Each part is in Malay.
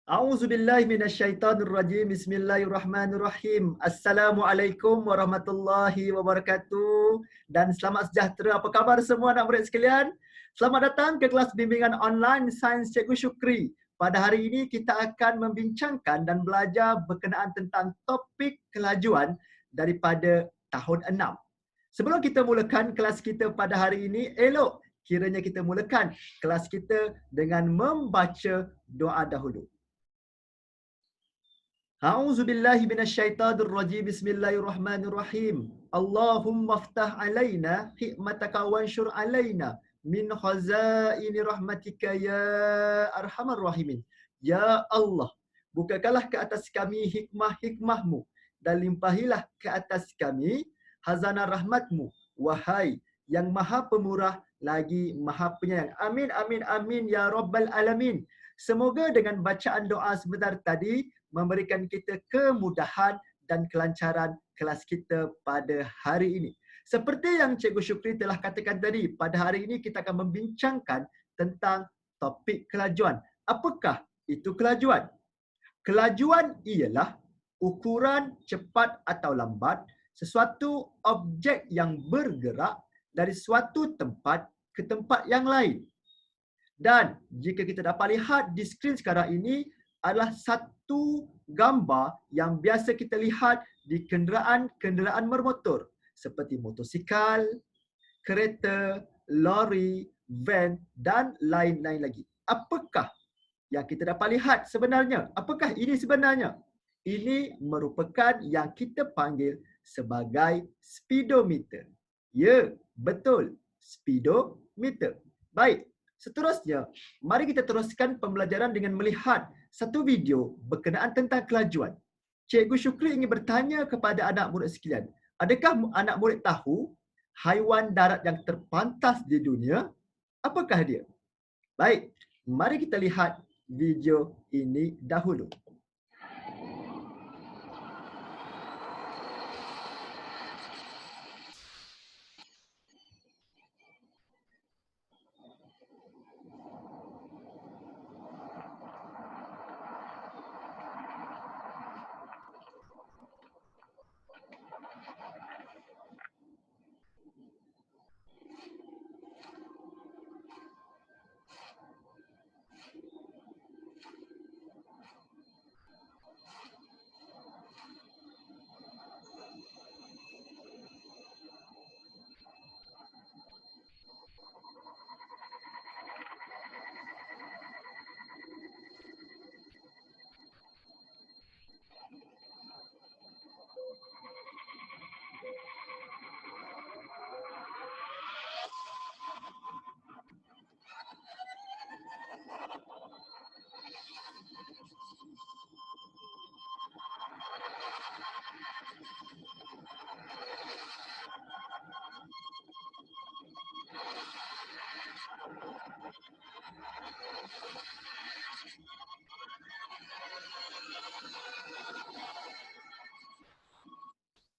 A'udzubillahi minasyaitonirrajim. Bismillahirrahmanirrahim. Assalamualaikum warahmatullahi wabarakatuh. Dan selamat sejahtera. Apa khabar semua anak murid sekalian? Selamat datang ke kelas bimbingan online Sains Cikgu Syukri. Pada hari ini kita akan membincangkan dan belajar berkenaan tentang topik kelajuan daripada tahun 6. Sebelum kita mulakan kelas kita pada hari ini, elok kiranya kita mulakan kelas kita dengan membaca doa dahulu. A'udzu billahi minasyaitonir rajim. Bismillahirrahmanirrahim. Allahumma aftah alaina hikmataka wanshur alaina min khazaini rahmatika ya arhamar rahimin. Ya Allah, bukakanlah ke atas kami hikmah-hikmahmu dan limpahilah ke atas kami hazanah rahmatmu, wahai yang maha pemurah lagi maha penyayang. Amin, amin, amin ya rabbal alamin. Semoga dengan bacaan doa sebentar tadi memberikan kita kemudahan dan kelancaran kelas kita pada hari ini. Seperti yang Cikgu Syukri telah katakan tadi, pada hari ini kita akan membincangkan tentang topik kelajuan. Apakah itu kelajuan? Kelajuan ialah ukuran cepat atau lambat sesuatu objek yang bergerak dari suatu tempat ke tempat yang lain. Dan jika kita dapat lihat di skrin sekarang ini adalah satu gambar yang biasa kita lihat di kenderaan-kenderaan bermotor seperti motosikal, kereta, lori, van dan lain-lain lagi. Apakah yang kita dapat lihat sebenarnya? Apakah ini sebenarnya? Ini merupakan yang kita panggil sebagai speedometer. Ya, betul. Speedometer. Baik. Seterusnya, mari kita teruskan pembelajaran dengan melihat satu video berkenaan tentang kelajuan. Cikgu Syukri ingin bertanya kepada anak murid sekalian, adakah anak murid tahu haiwan darat yang terpantas di dunia? Apakah dia? Baik, mari kita lihat video ini dahulu.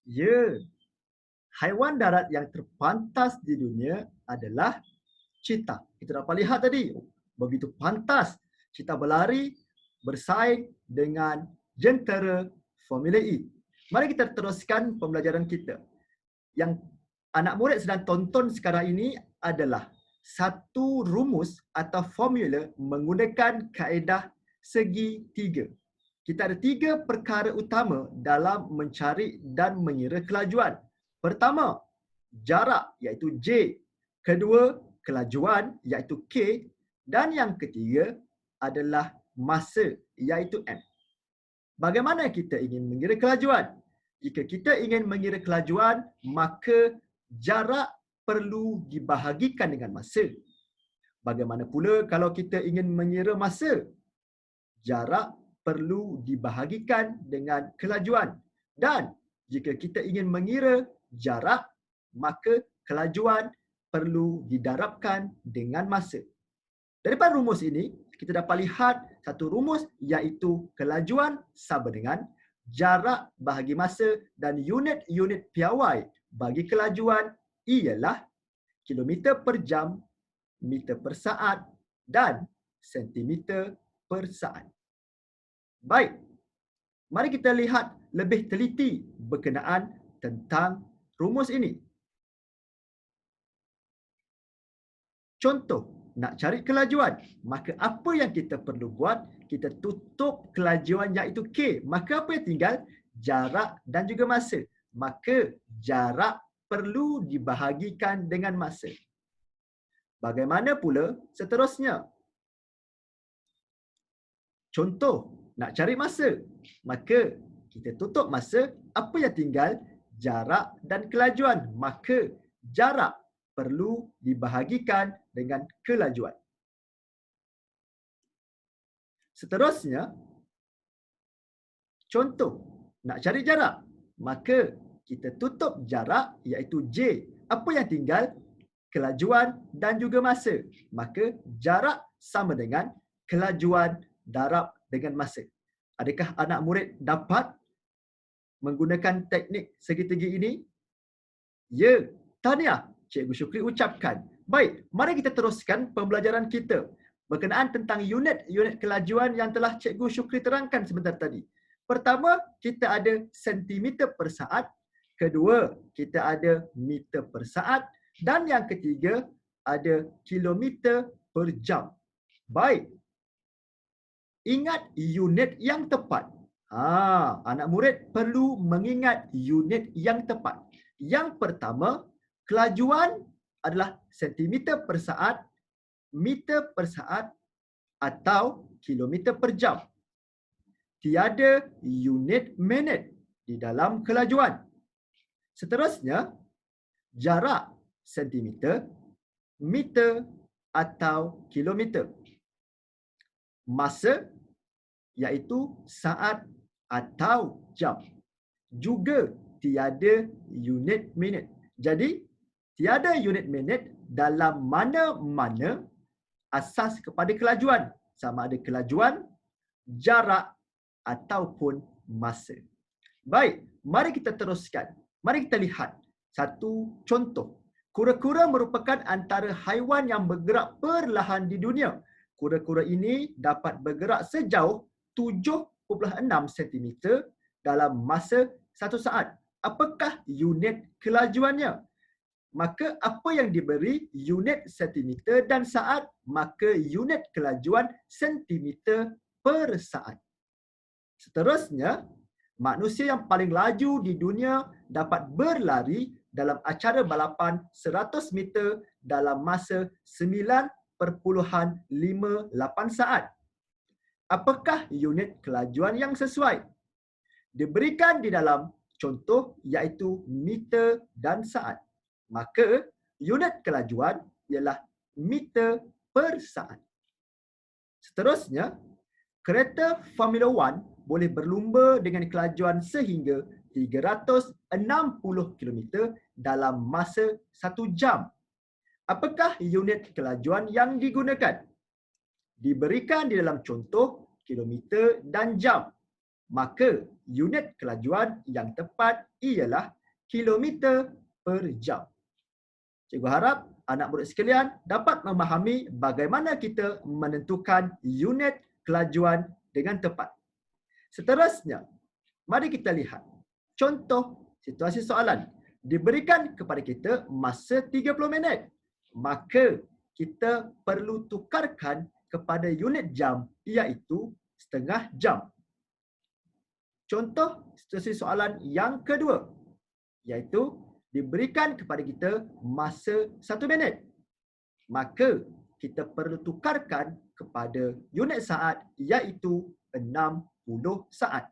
Ya, haiwan darat yang terpantas di dunia adalah cheetah. Kita dapat lihat tadi, begitu pantas cheetah berlari, bersaing dengan jentera Formula E. Mari kita teruskan pembelajaran kita. Yang anak murid sedang tonton sekarang ini adalah satu rumus atau formula menggunakan kaedah segi tiga. Kita ada tiga perkara utama dalam mencari dan mengira kelajuan. Pertama, jarak iaitu J. Kedua, kelajuan iaitu K. Dan yang ketiga adalah masa iaitu M. Bagaimana kita ingin mengira kelajuan? Jika kita ingin mengira kelajuan, maka jarak perlu dibahagikan dengan masa. Bagaimana pula kalau kita ingin mengira masa? Jarak perlu dibahagikan dengan kelajuan. Dan jika kita ingin mengira jarak, maka kelajuan perlu didarabkan dengan masa. Daripada rumus ini, kita dapat lihat satu rumus iaitu kelajuan sama dengan jarak bahagi masa dan unit-unit piawai bagi kelajuan ialah kilometer per jam, meter per saat dan sentimeter per saat. Baik, mari kita lihat lebih teliti berkenaan tentang rumus ini. Contoh, nak cari kelajuan, maka apa yang kita perlu buat? Kita tutup kelajuan iaitu K. Maka apa yang tinggal? Jarak dan juga masa. Maka jarak perlu dibahagikan dengan masa. Bagaimana pula seterusnya? Contoh, nak cari masa. Maka kita tutup masa, apa yang tinggal? Jarak dan kelajuan. Maka jarak perlu dibahagikan dengan kelajuan. Seterusnya, contoh, nak cari jarak. Maka kita tutup jarak iaitu J. Apa yang tinggal? Kelajuan dan juga masa. Maka jarak sama dengan kelajuan darab dengan masa. Adakah anak murid dapat menggunakan teknik segitiga ini? Ya, tahniah. Cikgu Syukri ucapkan. Baik, mari kita teruskan pembelajaran kita berkenaan tentang unit-unit kelajuan yang telah Cikgu Syukri terangkan sebentar tadi. Pertama, kita ada sentimeter per saat. Kedua, kita ada meter per saat. Dan yang ketiga, ada kilometer per jam. Baik. Ingat unit yang tepat. Anak murid perlu mengingat unit yang tepat. Yang pertama, kelajuan adalah sentimeter per saat, meter per saat atau kilometer per jam. Tiada unit minit di dalam kelajuan. Seterusnya, jarak sentimeter, meter atau kilometer. Masa iaitu saat atau jam. Juga tiada unit minit. Jadi, tiada unit minit dalam mana-mana asas kepada kelajuan. Sama ada kelajuan, jarak ataupun masa. Baik, mari kita teruskan. Mari kita lihat satu contoh. Kura-kura merupakan antara haiwan yang bergerak perlahan di dunia. Kura-kura ini dapat bergerak sejauh 7.6 cm dalam masa 1 saat. Apakah unit kelajuannya? Maka apa yang diberi? Unit sentimeter dan saat. Maka unit kelajuan sentimeter per saat. Seterusnya, manusia yang paling laju di dunia dapat berlari dalam acara balapan 100 meter dalam masa 9.58 saat. Apakah unit kelajuan yang sesuai? Diberikan di dalam contoh iaitu meter dan saat. Maka unit kelajuan ialah meter per saat. Seterusnya, kereta Formula One boleh berlumba dengan kelajuan sehingga 360 km dalam masa 1 jam. Apakah unit kelajuan yang digunakan? Diberikan di dalam contoh kilometer dan jam. Maka unit kelajuan yang tepat ialah kilometer per jam. Cikgu harap anak murid sekalian dapat memahami bagaimana kita menentukan unit kelajuan dengan tepat. Seterusnya, mari kita lihat contoh situasi soalan. Diberikan kepada kita masa 30 minit. Maka kita perlu tukarkan kepada unit jam iaitu setengah jam. Contoh situasi soalan yang kedua iaitu diberikan kepada kita masa 1 minit. Maka kita perlu tukarkan kepada unit saat iaitu 60 saat.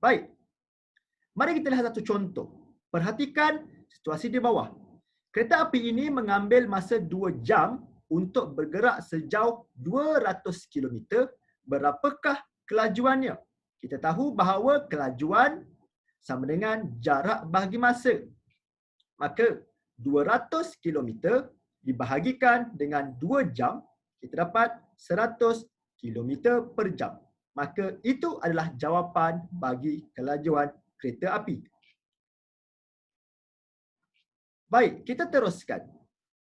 Baik. Mari kita lihat satu contoh. Perhatikan situasi di bawah. Kereta api ini mengambil masa 2 jam untuk bergerak sejauh 200 km. Berapakah kelajuannya? Kita tahu bahawa kelajuan sama dengan jarak bahagi masa. Maka 200 km dibahagikan dengan 2 jam, kita dapat 100 km per jam. Maka itu adalah jawapan bagi kelajuan kereta api. Baik, kita teruskan.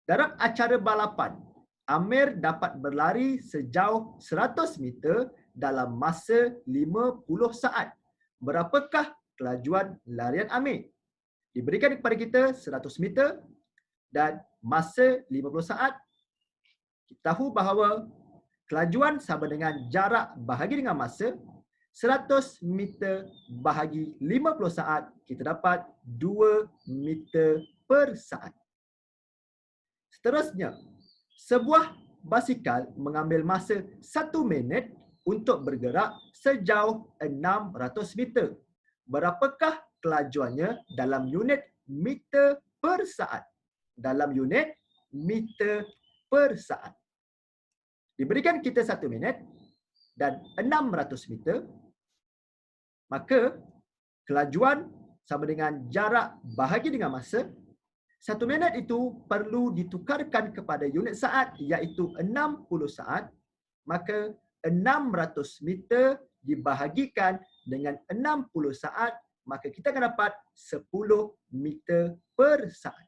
Dalam acara balapan, Amir dapat berlari sejauh 100 meter dalam masa 50 saat. Berapakah kelajuan larian Amir? Diberikan kepada kita 100 meter dan masa 50 saat. Kita tahu bahawa kelajuan sama dengan jarak bahagi dengan masa. 100 meter bahagi 50 saat, kita dapat 2 meter per saat. Seterusnya, sebuah basikal mengambil masa 1 minit untuk bergerak sejauh 600 meter. Berapakah kelajuannya dalam unit meter per saat? Dalam unit meter per saat. Diberikan kita 1 minit dan 600 meter, maka kelajuan sama dengan jarak bahagi dengan masa. 1 minit itu perlu ditukarkan kepada unit saat, iaitu 60 saat. Maka 600 meter dibahagikan dengan 60 saat, maka kita akan dapat 10 meter per saat.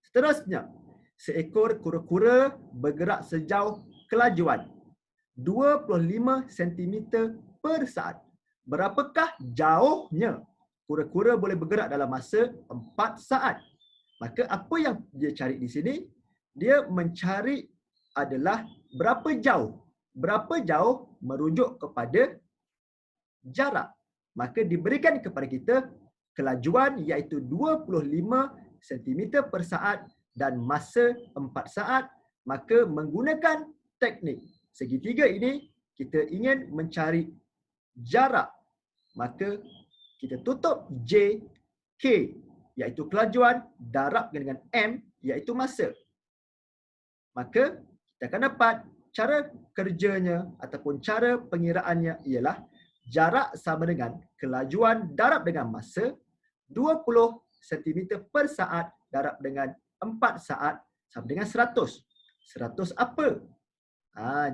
Seterusnya, seekor kura-kura bergerak sejauh kelajuan 25 cm per saat. Berapakah jauhnya kura-kura boleh bergerak dalam masa 4 saat? Maka apa yang dia cari di sini? Dia mencari adalah berapa jauh. Berapa jauh merujuk kepada jarak. Maka diberikan kepada kita kelajuan iaitu 25 cm per saat dan masa 4 saat. Maka menggunakan teknik segitiga ini, kita ingin mencari jarak. Maka kita tutup J, K iaitu kelajuan, darab dengan M iaitu masa. Maka kita akan dapat cara kerjanya ataupun cara pengiraannya ialah jarak sama dengan kelajuan darab dengan masa, 20 cm per saat darab dengan 4 saat sama dengan 100. 100 apa?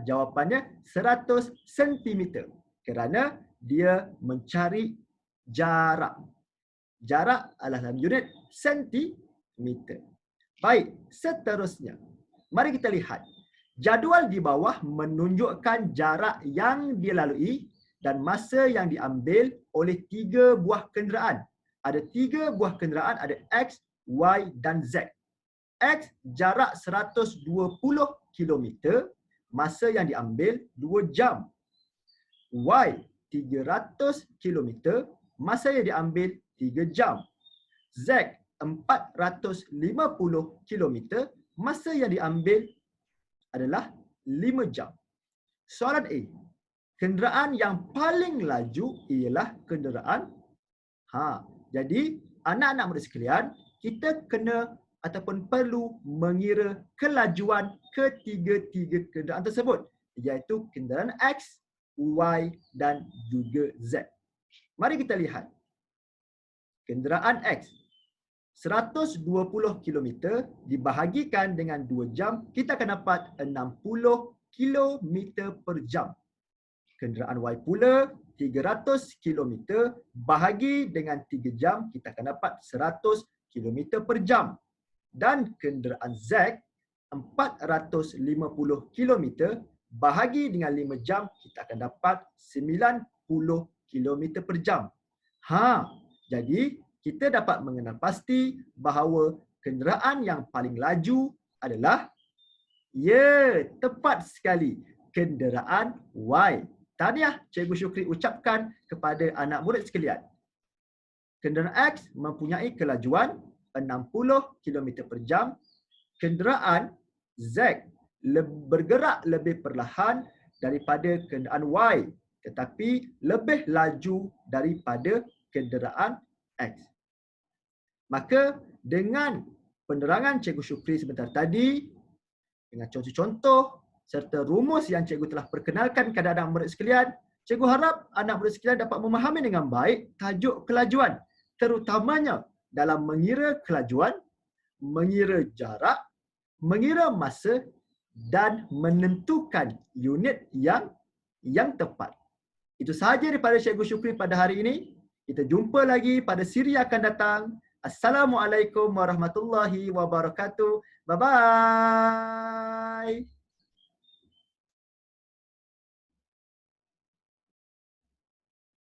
Jawapannya 100 cm. Kerana dia mencari jarak. Jarak adalah dalam unit sentimeter. Baik, seterusnya. Mari kita lihat. Jadual di bawah menunjukkan jarak yang dilalui dan masa yang diambil oleh 3 buah kenderaan. Ada 3 buah kenderaan, ada X, Y dan Z. X jarak 120 km, masa yang diambil 2 jam. Y 300 km, masa yang diambil 3 jam. Z 450 km, masa yang diambil adalah 5 jam. Soalan A. Kenderaan yang paling laju ialah kenderaan jadi anak-anak muda sekalian, kita kena ataupun perlu mengira kelajuan ketiga-tiga kenderaan tersebut, iaitu kenderaan X, Y dan juga Z. Mari kita lihat. Kenderaan X 120 km dibahagikan dengan 2 jam, kita akan dapat 60 km per jam. Kenderaan Y pula 300 km bahagi dengan 3 jam, kita akan dapat 100 km per jam. Dan kenderaan Z 450 km bahagi dengan 5 jam, kita akan dapat 90 km per jam. Jadi kita dapat mengenal pasti bahawa kenderaan yang paling laju adalah tepat sekali, kenderaan Y. Tahniah Cikgu Syukri ucapkan kepada anak murid sekalian. Kenderaan X mempunyai kelajuan 60 km per jam. Kenderaan Z bergerak lebih perlahan daripada kenderaan Y, tetapi lebih laju daripada kenderaan X. Maka dengan penerangan Cikgu Syukri sebentar tadi, dengan contoh-contoh serta rumus yang cikgu telah perkenalkan kepada anak murid sekalian, cikgu harap anak murid sekalian dapat memahami dengan baik tajuk kelajuan, terutamanya dalam mengira kelajuan, mengira jarak, mengira masa dan menentukan unit yang tepat. Itu sahaja daripada Cikgu Syukri pada hari ini. Kita jumpa lagi pada siri akan datang. Assalamualaikum warahmatullahi wabarakatuh. Bye bye.